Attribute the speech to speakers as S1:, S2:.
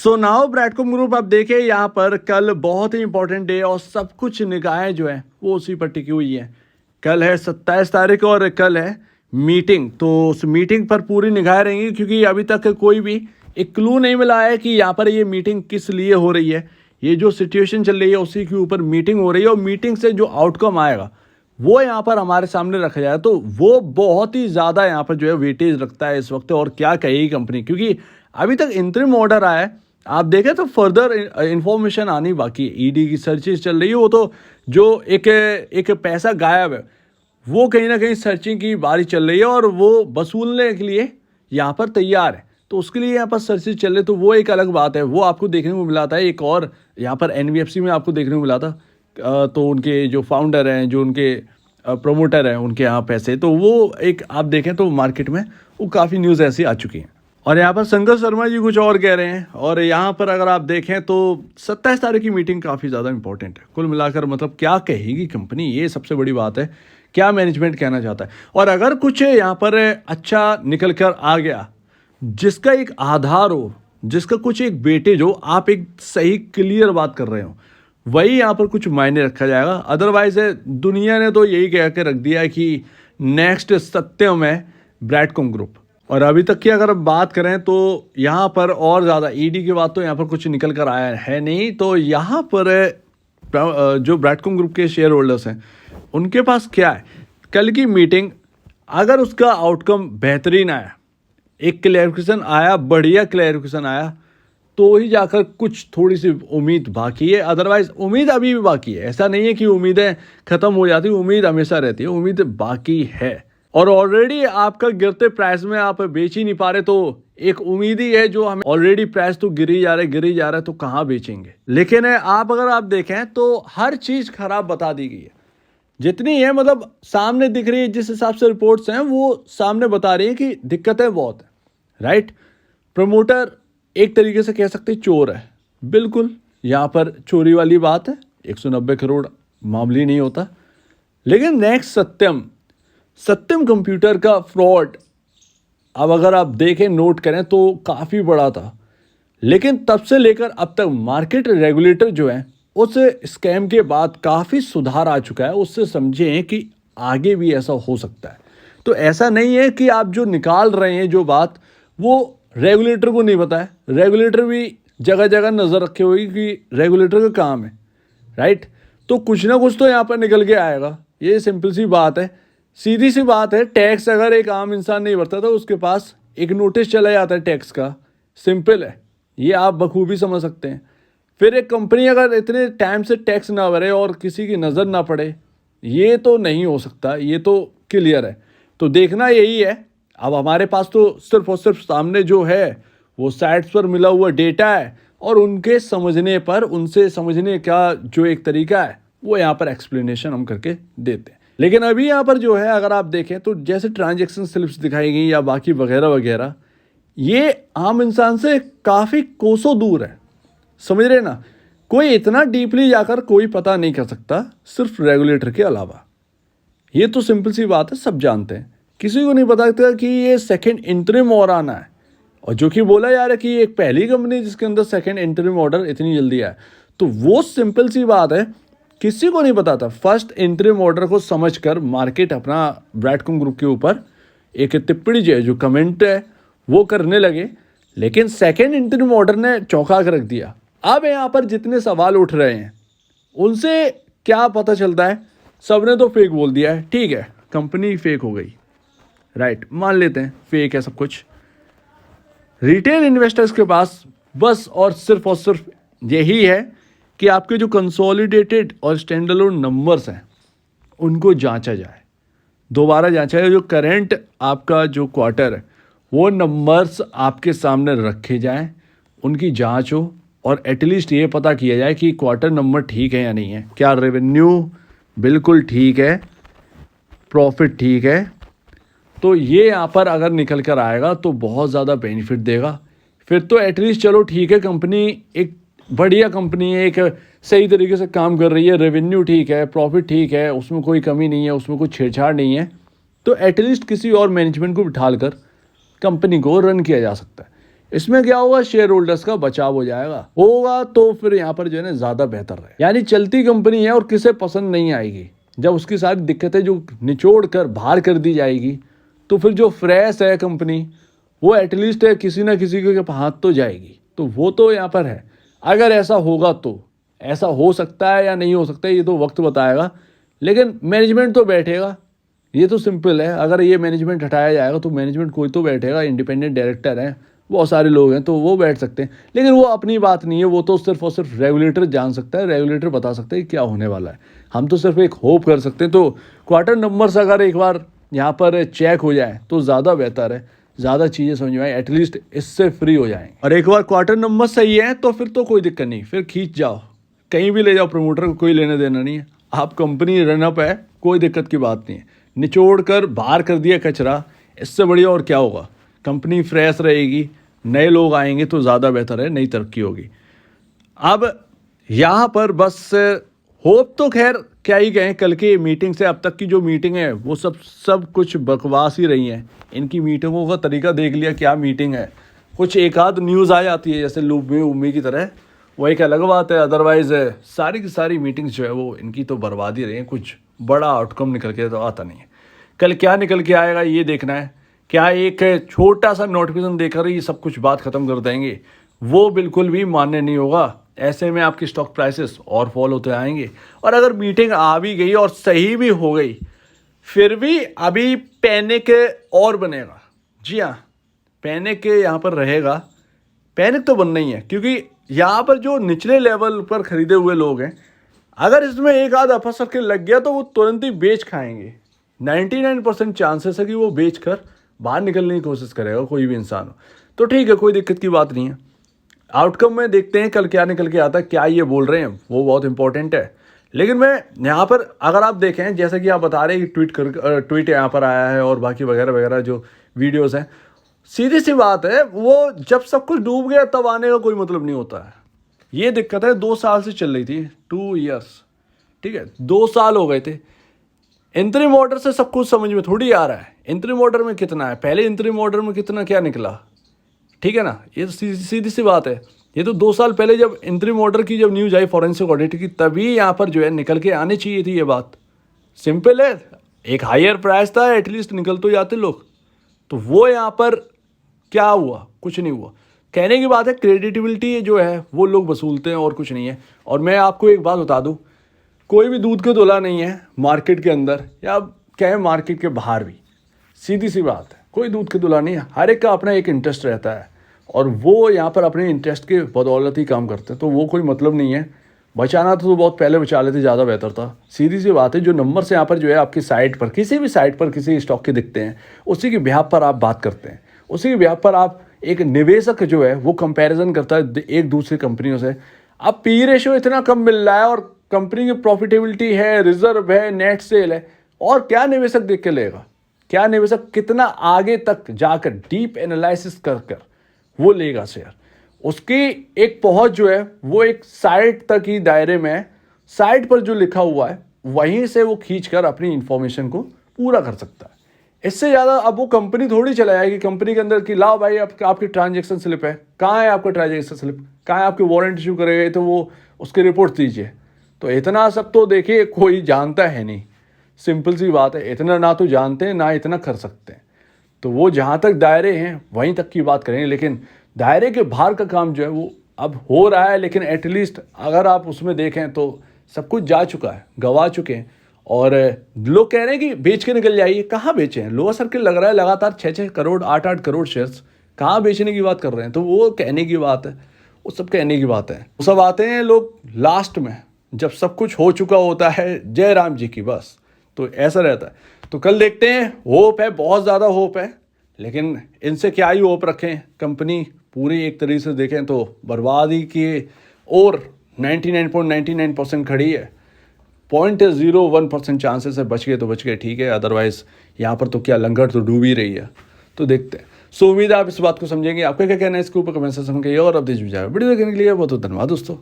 S1: So now ब्रैडकॉम group आप देखें यहाँ पर कल बहुत ही इंपॉर्टेंट डे और सब कुछ निगाहें जो है वो उसी पर टिकी हुई है। कल है 27 तारीख और कल है मीटिंग, तो उस मीटिंग पर पूरी निगाहें रहेंगी क्योंकि अभी तक कोई भी एक क्लू नहीं मिला है कि यहाँ पर ये मीटिंग किस लिए हो रही है। ये जो सिचुएशन चल रही है उसी के ऊपर मीटिंग हो रही है और मीटिंग से जो आउटकम आएगा वो यहाँ पर हमारे सामने रखा जाए, तो वो बहुत ही ज़्यादा यहाँ पर जो है वेटेज रखता है इस वक्त। और क्या कहेगी कंपनी, क्योंकि अभी तक इंटरिम ऑर्डर आया है, आप देखें तो फर्दर इंफॉर्मेशन आनी बाकी है। ईडी की सर्चेज चल रही है, वो तो जो एक पैसा गायब है वो कहीं ना कहीं सर्चिंग की बारी चल रही है और वो वसूलने के लिए यहाँ पर तैयार है, तो उसके लिए यहाँ पर सर्चेज चल रहे, तो वो एक अलग बात है। वो आपको देखने को मिला था एक और यहाँ पर एनबीएफसी में आपको देखने को मिला था, तो उनके जो फाउंडर हैं, जो उनके प्रोमोटर हैं, उनके यहाँ पैसे, तो वो एक आप देखें तो मार्केट में वो काफ़ी न्यूज़ ऐसी आ चुकी हैं। और यहाँ पर संजय शर्मा जी कुछ और कह रहे हैं। और यहाँ पर अगर आप देखें तो 27 तारीख की मीटिंग काफ़ी ज़्यादा इंपॉर्टेंट है। कुल मिलाकर मतलब क्या कहेगी कंपनी, ये सबसे बड़ी बात है, क्या मैनेजमेंट कहना चाहता है। और अगर कुछ यहाँ पर अच्छा निकल कर आ गया जिसका एक आधार हो, जिसका कुछ एक वेटेज हो, आप एक सही क्लियर बात कर रहे हो, वही यहाँ पर कुछ मायने रखा जाएगा। अदरवाइज दुनिया ने तो यही कह के रख दिया है कि नेक्स्ट सत्यम है ब्रैडकॉम ग्रुप। और अभी तक की अगर बात करें तो यहाँ पर और ज़्यादा ईडी के बाद तो यहाँ पर कुछ निकल कर आया है नहीं, तो यहाँ पर जो ब्रैडकॉम ग्रुप के शेयर होल्डर्स हैं उनके पास क्या है, कल की मीटिंग अगर उसका आउटकम बेहतरीन आया, एक क्लैरिफिकेशन आया, बढ़िया क्लैरिफिकेशन आया, तो ही जाकर कुछ थोड़ी सी उम्मीद बाकी है। अदरवाइज उम्मीद अभी भी बाकी है, ऐसा नहीं है कि उम्मीदें ख़त्म हो जाती, उम्मीद हमेशा रहती है, उम्मीद बाकी है। और ऑलरेडी आपका गिरते प्राइस में आप बेच ही नहीं पा रहे, तो एक उम्मीद ही है जो हमें, ऑलरेडी प्राइस तो गिरी जा रहा है तो कहाँ बेचेंगे। लेकिन अगर आप देखें तो हर चीज़ खराब बता दी गई है, जितनी है मतलब सामने दिख रही है, जिस हिसाब से रिपोर्ट्स हैं वो सामने बता रही है कि दिक्कतें बहुत हैं, राइट। प्रमोटर एक तरीके से कह सकते चोर है, बिल्कुल यहाँ पर चोरी वाली बात है, 190 करोड़ मामूली नहीं होता। लेकिन नेक्स्ट सत्यम कंप्यूटर का फ्रॉड अब अगर आप देखें, नोट करें तो काफ़ी बड़ा था, लेकिन तब से लेकर अब तक मार्केट रेगुलेटर जो है उस स्कैम के बाद काफ़ी सुधार आ चुका है। उससे समझें कि आगे भी ऐसा हो सकता है। तो ऐसा नहीं है कि आप जो निकाल रहे हैं जो बात, वो रेगुलेटर को नहीं पता है। रेगुलेटर भी जगह जगह नज़र रखे हुए कि रेगुलेटर का काम है, राइट। तो कुछ ना कुछ तो यहाँ पर निकल के आएगा, ये सिंपल सी बात है, सीधी सी बात है। टैक्स अगर एक आम इंसान नहीं भरता तो उसके पास एक नोटिस चला जाता है टैक्स का, सिंपल है, ये आप बखूबी समझ सकते हैं। फिर एक कंपनी अगर इतने टाइम से टैक्स ना भरे और किसी की नज़र ना पड़े, ये तो नहीं हो सकता, ये तो क्लियर है। तो देखना यही है। अब हमारे पास तो सिर्फ और सिर्फ सामने जो है वो साइट्स पर मिला हुआ डेटा है और उनके समझने पर, उनसे समझने का जो एक तरीका है वो यहाँ पर एक्सप्लेनेशन हम करके देते हैं। लेकिन अभी यहाँ पर जो है अगर आप देखें तो जैसे ट्रांजैक्शन स्लिप्स दिखाई गई या बाकी वगैरह वगैरह, ये आम इंसान से काफ़ी कोसों दूर है, समझ रहे ना। कोई इतना डीपली जाकर कोई पता नहीं कर सकता सिर्फ रेगुलेटर के अलावा, ये तो सिंपल सी बात है, सब जानते हैं। किसी को नहीं पता था कि ये सेकंड इंटरिम और आना है, और जो कि बोला जा रहा है कि एक पहली कंपनी जिसके अंदर सेकंड इंटरिम ऑर्डर इतनी जल्दी आया, तो वो सिंपल सी बात है, किसी को नहीं पता था। फर्स्ट इंटरिम ऑर्डर को समझकर मार्केट अपना ब्रैडकॉम ग्रुप के ऊपर एक टिप्पणी जो कमेंट है वो करने लगे, लेकिन सेकंड इंटरिम ऑर्डर ने चौंका कर रख दिया। अब यहाँ पर जितने सवाल उठ रहे हैं उनसे क्या पता चलता है, सबने तो फेक बोल दिया है, ठीक है, कंपनी फेक हो गई, राइट, मान लेते हैं फेक है सब कुछ। रिटेल इन्वेस्टर्स के पास बस और सिर्फ यही है कि आपके जो कंसोलिडेटेड और स्टैंडअलोन नंबर्स हैं उनको जांचा जाए, दोबारा जांचा जाए। जो करंट आपका जो क्वार्टर है वो नंबर्स आपके सामने रखे जाएं, उनकी जांच हो और एटलीस्ट ये पता किया जाए कि क्वार्टर नंबर ठीक है या नहीं है, क्या रेवेन्यू बिल्कुल ठीक है, प्रॉफिट ठीक है। तो ये यहाँ पर अगर निकल कर आएगा तो बहुत ज़्यादा बेनिफिट देगा। फिर तो एटलीस्ट चलो ठीक है, कंपनी एक बढ़िया कंपनी है, एक सही तरीके से काम कर रही है, रेवेन्यू ठीक है, प्रॉफिट ठीक है, उसमें कोई कमी नहीं है, उसमें कोई छेड़छाड़ नहीं है, तो एटलीस्ट किसी और मैनेजमेंट को बिठाल कर कंपनी को रन किया जा सकता है। इसमें क्या होगा, शेयर होल्डर्स का बचाव हो जाएगा, होगा तो फिर यहाँ पर जो है ना ज़्यादा बेहतर है। यानी चलती कंपनी है और किसे पसंद नहीं आएगी, जब उसकी सारी दिक्कतें जो निचोड़ कर बाहर कर दी जाएगी तो फिर जो फ्रेश है कंपनी वो एटलीस्ट किसी ना किसी के हाथ तो जाएगी। तो वो तो यहाँ पर है। अगर ऐसा होगा तो ऐसा हो सकता है या नहीं हो सकता है ये तो वक्त बताएगा, लेकिन मैनेजमेंट तो बैठेगा, ये तो सिंपल है। अगर ये मैनेजमेंट हटाया जाएगा तो मैनेजमेंट कोई तो बैठेगा, इंडिपेंडेंट डायरेक्टर हैं, बहुत सारे लोग हैं तो वो बैठ सकते हैं, लेकिन वो अपनी बात नहीं है, वो तो सिर्फ और सिर्फ रेगुलेटर जान सकता है, रेगुलेटर बता सकता है कि क्या होने वाला है। हम तो सिर्फ एक होप कर सकते हैं। तो क्वार्टर नंबर्स अगर एक बार यहाँ पर चेक हो जाए तो ज़्यादा बेहतर है, ज़्यादा चीज़ें समझ में आए, एटलीस्ट इससे फ्री हो जाएंगे। और एक बार क्वार्टर नंबर सही है तो फिर तो कोई दिक्कत नहीं, फिर खींच जाओ, कहीं भी ले जाओ, प्रमोटर को कोई लेना देना नहीं है। आप कंपनी रनअप है, कोई दिक्कत की बात नहीं है, निचोड़ कर बाहर कर दिया कचरा, इससे बढ़िया और क्या होगा। कंपनी फ्रेश रहेगी, नए लोग आएंगे तो ज़्यादा बेहतर है, नई तरक्की होगी। अब यहाँ पर बस होप तो खैर क्या ही कहें, कल की मीटिंग से अब तक की जो मीटिंग है वो सब कुछ बकवास ही रही हैं। इनकी मीटिंगों का तरीका देख लिया, क्या मीटिंग है, कुछ एक आध न्यूज़ आ जाती है जैसे लूमी उम्मी की तरह, वो एक अलग बात है। अदरवाइज़ सारी की सारी मीटिंग्स जो है वो इनकी तो बर्बाद ही रही हैं, कुछ बड़ा आउटकम निकल के तो आता नहीं है। कल क्या निकल के आएगा ये देखना है। क्या एक छोटा सा नोटिफिकेशन देकर ही सब कुछ बात ख़त्म कर देंगे, वो बिल्कुल भी मान्य नहीं होगा। ऐसे में आपकी स्टॉक प्राइसेस और फॉल होते आएंगे। और अगर मीटिंग आ भी गई और सही भी हो गई, फिर भी अभी पैनिक और बनेगा। जी हाँ, पैनिक यहाँ पर रहेगा, पैनिक तो बनना ही है, क्योंकि यहाँ पर जो निचले लेवल पर खरीदे हुए लोग हैं, अगर इसमें एक आध अफर सर्किल लग गया तो वो तुरंत ही बेच खाएंगे। 99% चांसेस है कि वो बेच कर बाहर निकलने की कोशिश करेगा, कोई भी इंसान हो। तो ठीक है, कोई दिक्कत की बात नहीं है। आउटकम में देखते हैं कल क्या निकल के आता है, क्या ये बोल रहे हैं वो बहुत इंपॉर्टेंट है। लेकिन मैं यहाँ पर अगर आप देखें, जैसे कि आप बता रहे हैं कि ट्वीट यहाँ पर आया है और बाकी वगैरह वगैरह जो वीडियोस हैं, सीधी सी बात है, वो जब सब कुछ डूब गया तब आने का कोई मतलब नहीं होता है। ये दिक्कत है 2 साल से चल रही थी, 2 ईयर्स, ठीक है, 2 साल हो गए थे। इंटरिम ऑर्डर से सब कुछ समझ में थोड़ी आ रहा है। इंटरिम ऑर्डर में कितना है, पहले इंटरिम ऑर्डर में कितना क्या निकला, ठीक है ना, ये तो सीधी सी बात है। ये तो 2 साल पहले जब इंटरिम ऑर्डर की जब न्यूज़ आई फॉरेंसिक ऑडिट की, तभी यहाँ पर जो है निकल के आनी चाहिए थी ये बात। सिंपल है, एक हायर प्राइस था, एटलीस्ट निकल तो जाते लोग। तो वो यहाँ पर क्या हुआ, कुछ नहीं हुआ। कहने की बात है, क्रेडिटेबिलिटी जो है वो लोग वसूलते हैं और कुछ नहीं है। और मैं आपको एक बात बता दूँ, कोई भी दूध का धुला नहीं है मार्केट के अंदर, या कहें मार्केट के बाहर भी। सीधी सी बात है, कोई दूध का धुला नहीं है। हर एक का अपना एक इंटरेस्ट रहता है और वो यहाँ पर अपने इंटरेस्ट के बदौलत ही काम करते हैं। तो वो कोई मतलब नहीं है। बचाना तो बहुत पहले बचा लेते, ज़्यादा बेहतर था। सीधी सी बात है, जो नंबर्स यहाँ पर जो है आपकी साइट पर, किसी भी साइट पर किसी स्टॉक के दिखते हैं, उसी के बिहाफ पर आप बात करते हैं, उसी के बिहाफ पर आप एक निवेशक जो है वो कंपैरिजन करता है एक दूसरी कंपनियों से। अब पी रेशियो इतना कम मिल रहा है और कंपनी की प्रॉफिटेबिलिटी है, रिजर्व है, नेट सेल है, और क्या निवेशक देख के लेगा, क्या निवेशक कितना आगे तक जाकर डीप एनालिसिस कर कर वो लेगा शेयर। उसकी एक पहुंच जो है वो एक साइट तक ही दायरे में है। साइट पर जो लिखा हुआ है वहीं से वो खींच कर अपनी इंफॉर्मेशन को पूरा कर सकता है। इससे ज़्यादा अब वो कंपनी थोड़ी चलाएगी कंपनी के अंदर कि लाओ भाई आपकी ट्रांजेक्शन स्लिप है, कहाँ है आपका ट्रांजेक्शन स्लिप, कहाँ है आपके वारंट इशू करे गए तो वो उसकी रिपोर्ट दीजिए। तो इतना सब तो देखिए कोई जानता है नहीं, सिंपल सी बात है। इतना ना तो जानते हैं ना इतना कर सकते हैं। तो वो जहाँ तक दायरे हैं वहीं तक की बात करेंगे, लेकिन दायरे के बाहर का काम जो है वो अब हो रहा है। लेकिन एटलीस्ट अगर आप उसमें देखें तो सब कुछ जा चुका है, गवा चुके हैं। और लोग कह रहे हैं कि बेच के निकल जाइए, कहाँ बेचे हैं। लोअर सर्किल लग रहा है लगातार 6-6 करोड़ 8-8 करोड़ शेयर्स, कहाँ बेचने की बात कर रहे हैं। तो वो कहने की बात है, वो सब कहने की बात है। वो सब आते हैं लोग लास्ट में, जब सब कुछ हो चुका होता है, जय राम जी की बस। तो ऐसा रहता है। तो कल देखते हैं, होप है, बहुत ज़्यादा होप है, लेकिन इनसे क्या ही होप रखें। कंपनी पूरी एक तरीके से देखें तो बर्बादी की और 99.99% खड़ी है। 0.01% चांसेस है, बच गए तो बच गए, ठीक है। अदरवाइज यहाँ पर तो क्या लंगर तो डूब ही रही है। तो देखते हैं। सो उम्मीद है आप इस बात को समझेंगे। आपका क्या कहना है इसके ऊपर कमेंट सेक्शन में कहिए और अब वीडियो देखने के लिए बहुत बहुत धन्यवाद दोस्तों।